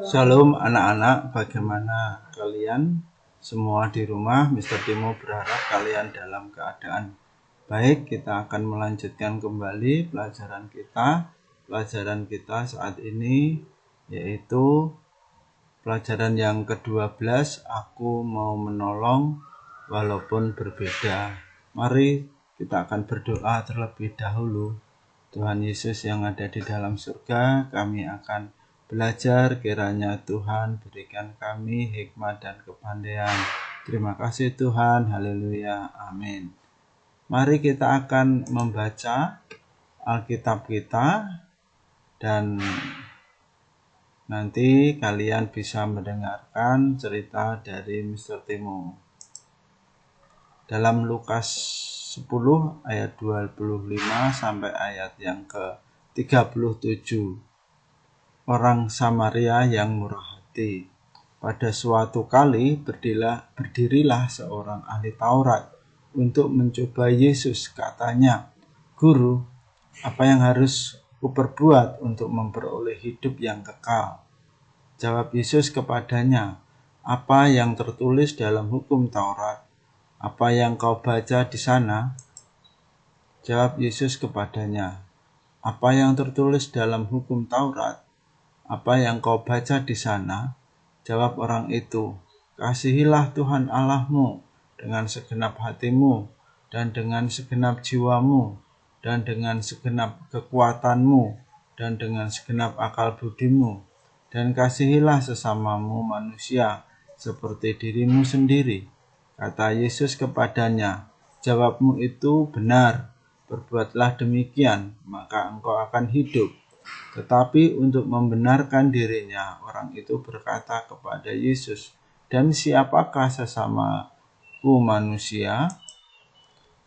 Shalom anak-anak, bagaimana kalian semua di rumah? Mr. Timo berharap kalian dalam keadaan baik. Kita akan melanjutkan kembali pelajaran kita. Pelajaran kita saat ini yaitu pelajaran yang ke-12, aku mau menolong walaupun berbeda. Mari kita akan berdoa terlebih dahulu. Tuhan Yesus yang ada di dalam surga, kami akan belajar, kiranya Tuhan berikan kami hikmat dan kepandaian. Terima kasih Tuhan, haleluya, amin. Mari kita akan membaca Alkitab kita dan nanti kalian bisa mendengarkan cerita dari Mr. Timo. Dalam Lukas 10 ayat 25 sampai ayat yang ke-37. Orang Samaria yang murah hati. Pada suatu kali berdirilah seorang ahli Taurat untuk mencoba Yesus. Katanya, "Guru, apa yang harus kuperbuat untuk memperoleh hidup yang kekal?" Jawab Yesus kepadanya, "Apa yang tertulis dalam hukum Taurat? Apa yang kau baca di sana?" Jawab Yesus kepadanya, "Apa yang tertulis dalam hukum Taurat? Apa yang kau baca di sana?" Jawab orang itu, "Kasihilah Tuhan Allahmu dengan segenap hatimu, dan dengan segenap jiwamu, dan dengan segenap kekuatanmu, dan dengan segenap akal budimu, dan kasihilah sesamamu manusia seperti dirimu sendiri." Kata Yesus kepadanya, "Jawabmu itu benar, berbuatlah demikian, maka engkau akan hidup." Tetapi untuk membenarkan dirinya, orang itu berkata kepada Yesus, "Dan siapakah sesamaku manusia?"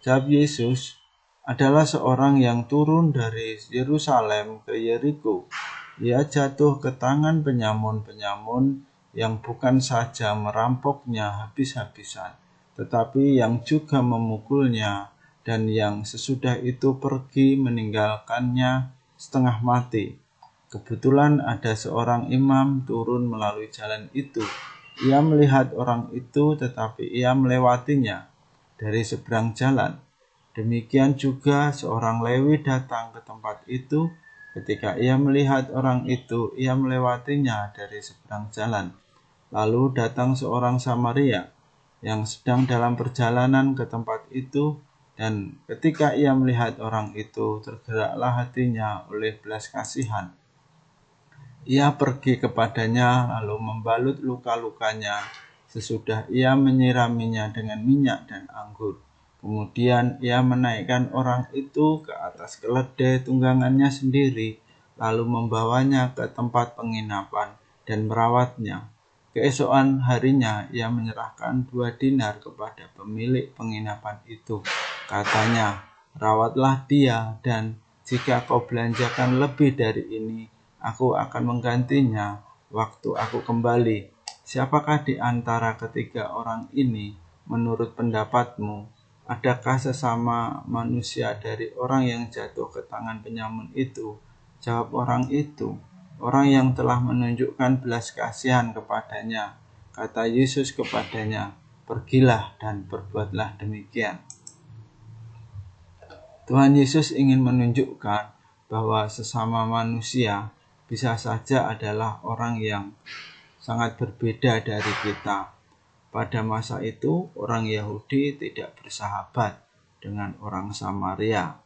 Jawab Yesus, "Adalah seorang yang turun dari Yerusalem ke Yeriko. Ia jatuh ke tangan penyamun-penyamun yang bukan saja merampoknya habis-habisan, tetapi yang juga memukulnya, dan yang sesudah itu pergi meninggalkannya setengah mati. Kebetulan ada seorang imam turun melalui jalan itu. Ia melihat orang itu, tetapi ia melewatinya dari seberang jalan. Demikian juga seorang Lewi datang ke tempat itu. Ketika ia melihat orang itu, ia melewatinya dari seberang jalan. Lalu datang seorang Samaria yang sedang dalam perjalanan ke tempat itu, dan ketika ia melihat orang itu, tergeraklah hatinya oleh belas kasihan. Ia pergi kepadanya lalu membalut luka-lukanya. Sesudah ia menyiraminya dengan minyak dan anggur. Kemudian ia menaikkan orang itu ke atas keledai tunggangannya sendiri, lalu membawanya ke tempat penginapan dan merawatnya. Keesokan harinya ia menyerahkan 2 dinar kepada pemilik penginapan itu. Katanya, "Rawatlah dia, dan jika kau belanjakan lebih dari ini, aku akan menggantinya waktu aku kembali." Siapakah di antara ketiga orang ini menurut pendapatmu? Adakah sesama manusia dari orang yang jatuh ke tangan penyamun itu? Jawab orang itu, "Orang yang telah menunjukkan belas kasihan kepadanya." Kata Yesus kepadanya, "Pergilah dan berbuatlah demikian." Tuhan Yesus ingin menunjukkan bahwa sesama manusia bisa saja adalah orang yang sangat berbeda dari kita. Pada masa itu, orang Yahudi tidak bersahabat dengan orang Samaria.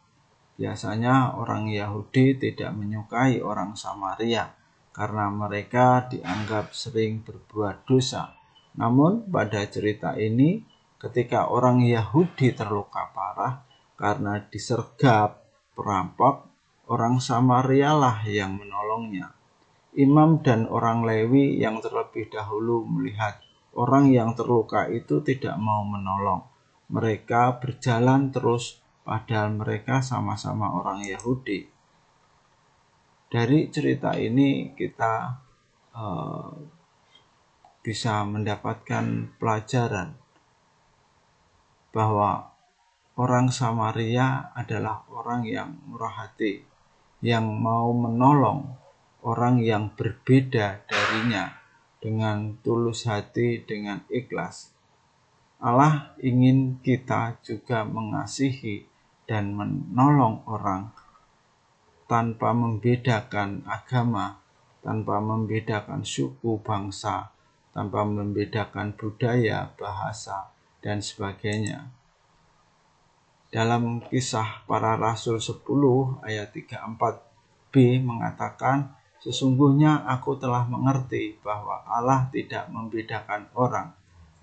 Biasanya orang Yahudi tidak menyukai orang Samaria karena mereka dianggap sering berbuat dosa. Namun pada cerita ini, ketika orang Yahudi terluka parah karena disergap perampok, orang Samaria lah yang menolongnya. Imam dan orang Lewi yang terlebih dahulu melihat orang yang terluka itu tidak mau menolong. Mereka berjalan terus, padahal mereka sama-sama orang Yahudi. Dari cerita ini kita bisa mendapatkan pelajaran bahwa orang Samaria adalah orang yang murah hati, yang mau menolong orang yang berbeda darinya dengan tulus hati, dengan ikhlas. Allah ingin kita juga mengasihi dan menolong orang tanpa membedakan agama, tanpa membedakan suku, bangsa, tanpa membedakan budaya, bahasa, dan sebagainya. Dalam Kisah Para Rasul 10 ayat 34b mengatakan, sesungguhnya aku telah mengerti bahwa Allah tidak membedakan orang.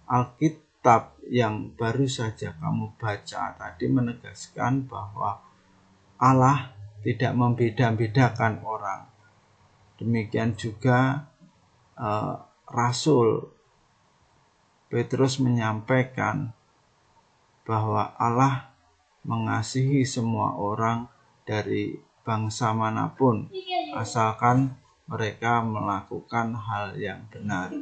Alkitab yang baru saja kamu baca tadi menegaskan bahwa Allah tidak membeda-bedakan orang. Demikian juga Rasul Petrus menyampaikan bahwa Allah mengasihi semua orang dari bangsa manapun, asalkan mereka melakukan hal yang benar.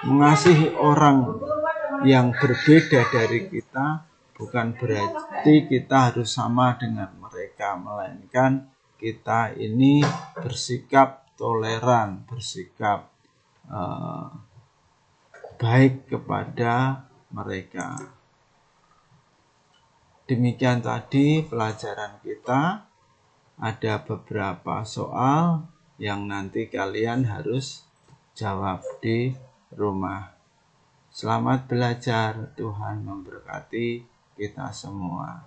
Mengasihi orang yang berbeda dari kita bukan berarti kita harus sama dengan mereka, melainkan kita ini bersikap toleran, bersikap baik kepada mereka. Demikian tadi pelajaran kita. Ada beberapa soal yang nanti kalian harus jawab di rumah. Selamat belajar, Tuhan memberkati kita semua.